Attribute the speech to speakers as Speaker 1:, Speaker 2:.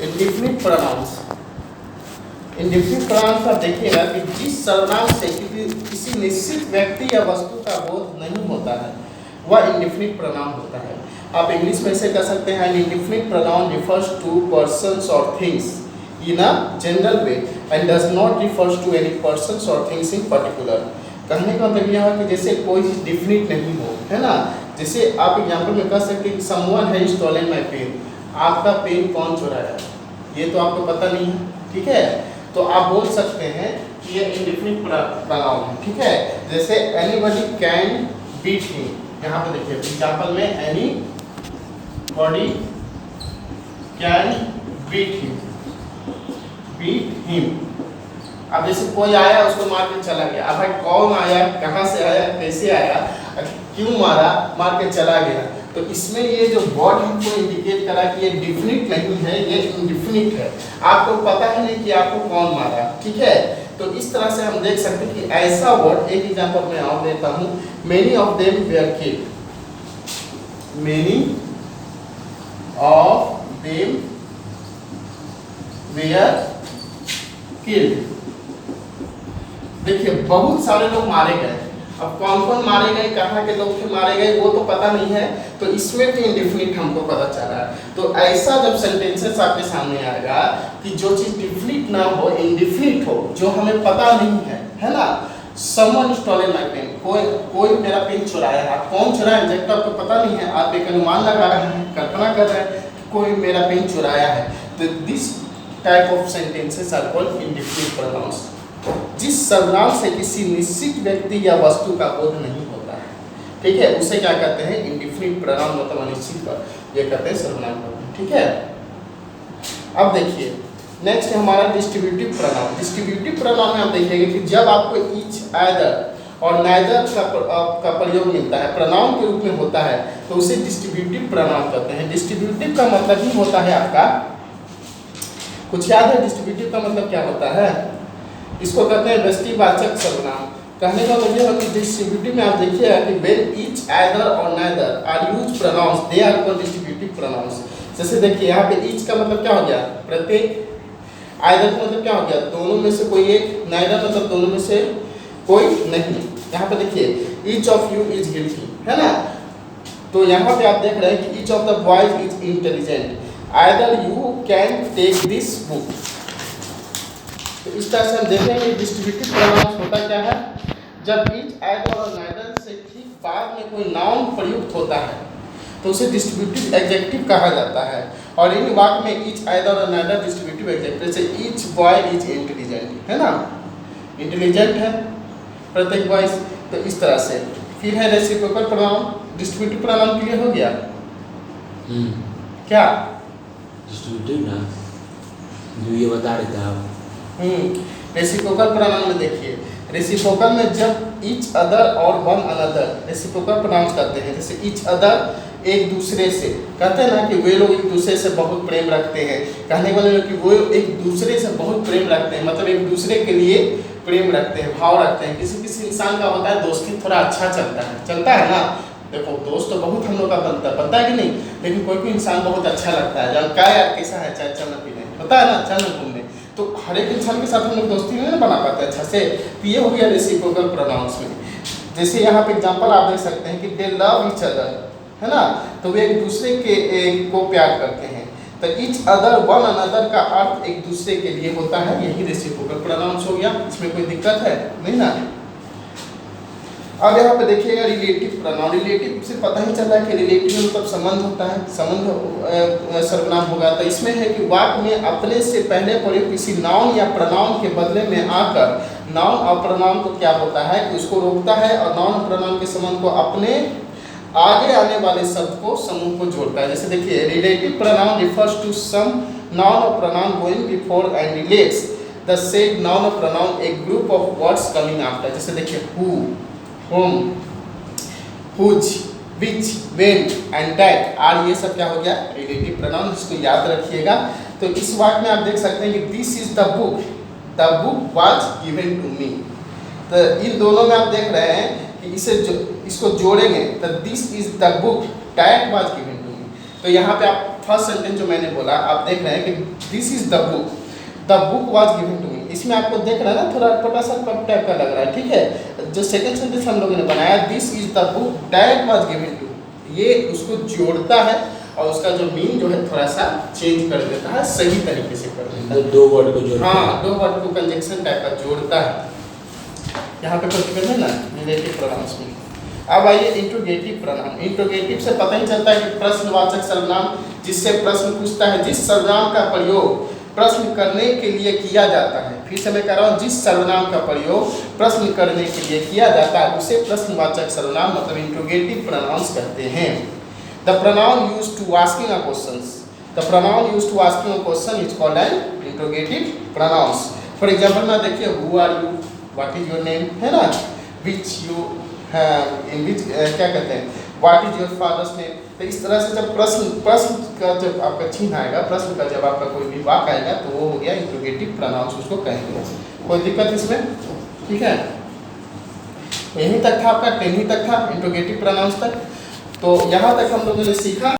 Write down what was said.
Speaker 1: Indefinite pronounce. Indefinite pronounce आप देखिएगा कि जिस सर्वनाम से किसी निश्चित व्यक्ति या वस्तु का बोध नहीं होता है वह इंडेफिनिट प्रोनाउन होता है। आप इंग्लिश में से कह सकते हैं indefinite pronoun refers to persons और things in a general way and does not refers to any persons और थिंग्स इन पर्टिकुलर। कहने का मतलब यह है कि जैसे कोई चीज़ डिफिनिट नहीं हो, है ना। जैसे आप एग्जाम्पल में कह सकते हैं कि समवन है स्टोलन माय पेन, आपका पेन कौन चुराया, ये तो आपको पता नहीं है, ठीक है। तो आप बोल सकते हैं कि ये इंडेफिनिट प्रोनाउन है, ठीक है। जैसे एनीबॉडी कैन बीट हिम, यहाँ पे देखिए एग्जाम्पल में एनीबॉडी कैन बीट हिम। अब जैसे कोई आया उसको मार के चला गया, अब भाई कौन आया, कहाँ से आया, कैसे आया, क्यों मारा, मार के चला गया, तो इसमें ये जो वर्ड हमको इंडिकेट करा कि ये डिफिनिट नहीं है, ये इंडिफिनिट है। आपको पता ही नहीं कि आपको कौन मारा, ठीक है। तो इस तरह से हम देख सकते हैं कि ऐसा वर्ड, एक एग्जांपल मैं और देता हूँ, many of them where killed, many of them where killed. देखिए बहुत सारे लोग मारे गए, अब कौन कौन मारे गए, कहाँ के लोग थे मारे गए वो तो पता नहीं है, तो इसमें भी इंडेफिनिट हमको पता चला। तो ऐसा जब सेंटेंसेस आपके सामने आएगा कि जो चीज डिफिनिट ना हो, इंडेफिनिट हो, जो हमें पता नहीं है ना। समवन स्टोलन माय पेन, कोई मेरा पेन चुराया है, कौन चुराया एग्जैक्ट आपको पता नहीं है, आप एक अनुमान लगा रहे हैं, कल्पना कर रहे हैं कि कोई मेरा पेन चुराया है। तो this type of sentences are called indefinite pronouns. जिस सर्वनाम से किसी निश्चित व्यक्ति या वस्तु का बोध नहीं होता है, ठीक है, उसे क्या कहते हैं, इंडेफिनिट प्रोनाउन, मतलब अनिश्चित पर, ये कहते हैं सर्वनाम प्रोनाउन, ठीक है। अब देखिए नेक्स्ट है हमारा डिस्ट्रीब्यूटिव प्रोनाउन। डिस्ट्रीब्यूटिव प्रोनाउन में आप देखिएगा कि जब आपको ईच, आइदर और नाइदर का प्रयोग मिलता है, प्रोनाउन के रूप में होता है, तो उसे डिस्ट्रीब्यूटिव प्रोनाउन कहते हैं। डिस्ट्रीब्यूटिव का मतलब ही होता है आपका, कुछ याद है डिस्ट्रीब्यूटिव का मतलब क्या होता है, इसको कहते हैं व्यष्टिवाचक सर्वनाम। कहने का मतलब यह है कि डिस्ट्रीब्यूटिव में आप देखिएगा कि व्हेन ईच, आइदर और neither are used pronouns they are called distributive pronouns. जैसे देखिए यहाँ पे ईच का मतलब क्या हो गया, प्रत्येक, आइदर का मतलब क्या हो गया, दोनों में से कोई एक, नाइदर मतलब दोनों में से कोई नहीं। यहाँ पे देखिए each of you is guilty, है ना। तो यहाँ पे आप देख रहे हैं कि each of the boys is intelligent, either you can take this book. तो इस तरह से हम देखेंगे डिस्ट्रीब्यूटिव प्रोनाउंस होता क्या है, जब ईच, आइदर और नाइदर से ठीक बाद में कोई नाउन प्रयुक्त होता है तो उसे डिस्ट्रीब्यूटिव एडजेक्टिव कहा जाता है। और इन वाक्य में ईच, आइदर और नाइदर डिस्ट्रीब्यूटिव एडजेक्टिव, जैसे ईच बॉय इज इंटेलिजेंट, है ना, इंटेलिजेंट है प्रत्येक बॉय, तो इस तरह से। फिर है reciprocal pronoun. Distributive pronoun clear हो गया, क्या
Speaker 2: डिस्ट्रीब्यूटिव ना जो ये बता रहे थे आप।
Speaker 1: रेसिप्रोकल प्रोनाउन में देखिए, रेसिप्रोकल में जब ईच अदर और वन अनदर रेसिप्रोकल प्रोनाउंस करते हैं, जैसे ईच अदर एक दूसरे से, कहते हैं ना कि वे लोग एक दूसरे से बहुत प्रेम रखते हैं, कहने वाले लोग कि वो एक दूसरे से बहुत प्रेम रखते हैं, मतलब एक दूसरे के लिए प्रेम रखते हैं, भाव रखते हैं। किसी किसी इंसान का होता है दोस्ती थोड़ा अच्छा चलता है ना। देखो दोस्त तो बहुत हम लोग का बनता है कि नहीं, लेकिन कोई इंसान बहुत अच्छा लगता है, जब क्या यार कैसा है, चाहे चलना पीने होता है ना, चलना घूमने, तो हर एक इंसान के साथ हम लोग दोस्ती नहीं बना पाते अच्छा से। तो ये हो गया रेसिप्रोकल प्रोनाउंस में। जैसे यहाँ पे एग्जांपल आप देख सकते हैं कि दे लव ईच अदर, है ना, तो वे एक दूसरे को प्यार करते हैं। तो ईच अदर, वन अनदर का अर्थ एक दूसरे के लिए होता है, यही रेसिप्रोकल प्रोनाउंस हो गया, इसमें कोई दिक्कत है नहीं ना। अब यहाँ पे देखिएगा रिलेटिव प्रोनाउन। रिलेटिव से पता ही चल रहा है कि रिलेटिव मतलब संबंध होता है, संबंध सर्वनाम होगा। तो इसमें है कि वाक्य में अपने से पहले प्रयुक्त किसी नाउन या प्रोनाउन के बदले में आकर नाउन और प्रोनाउन को क्या होता है कि उसको रोकता है, और नाउन और प्रोनाउन के संबंध को अपने आगे आने वाले शब्द को, समूह को जोड़ता है। जैसे देखिए relative pronoun refers to some noun और pronoun going before and relates the said noun और pronoun a group of words coming after. जैसे देखिए who, whom, whose, which, when and that are, ये सब क्या हो गया रिलेटिव प्रोनाउन, इसको याद रखिएगा। तो इस वाक्य में आप देख सकते हैं कि this is the book was given to me. तो इन दोनों में आप देख रहे हैं कि इसको जोड़ेंगे तो this is the book that was given to me. तो यहाँ पे आप फर्स्ट सेंटेंस जो मैंने बोला आप देख रहे हैं कि this is the book was given to me. इसमें आपको देख रहा है ना थोड़ा छोटा सा कप टाइप का लग रहा है, ठीक है। जो सेकंड सेंटेंस हम लोगों ने बनाया this is the book that was given to, ये उसको जोड़ता है और उसका जो मीन जो है थोड़ा सा चेंज कर देता है, सही तरीके से कर देता है।
Speaker 2: दो वर्ड को जोड़ता है।
Speaker 1: हाँ, दो वर्ड को कंजक्शन टाइप का जोड़ता है। यहाँ पे कुछ करना ना रिलेटिव प्रोनाउंस में। अब आइए इंट्रोगेटिव प्रोनाउन। इंट्रोगेटिव से पता ही चलता है कि प्रश्नवाचक सर्वनाम, जिससे प्रश्न पूछता है, जिस सर्वनाम का प्रयोग प्रश्न करने के लिए किया जाता है। फिर से मैं कह रहा हूँ, जिस सर्वनाम का प्रयोग प्रश्न करने के लिए किया जाता है उसे प्रश्नवाचक सर्वनाम मतलब इंट्रोगेटिव प्रोनाउंस कहते हैं। The pronoun used to asking a question, the pronoun used to asking a question is called an interrogative pronouns. For example मैं देखिए, who are you, what is your name, है ना, विच यू इन विच क्या कहते हैं, what is your father's name. तो इस तरह से जब प्रश्न का जब आपका चिन्ह आएगा, प्रश्न का जब आपका कोई भी वाक्य आएगा तो वो हो गया इंट्रोगेटिव प्रोनाउंस, उसको कहेंगे। कोई दिक्कत इसमें? ठीक है, यहीं तक था आपका, 10 तक था इंट्रोगेटिव प्रोनाउंस तक। तो यहाँ तक हम लोगों ने सीखा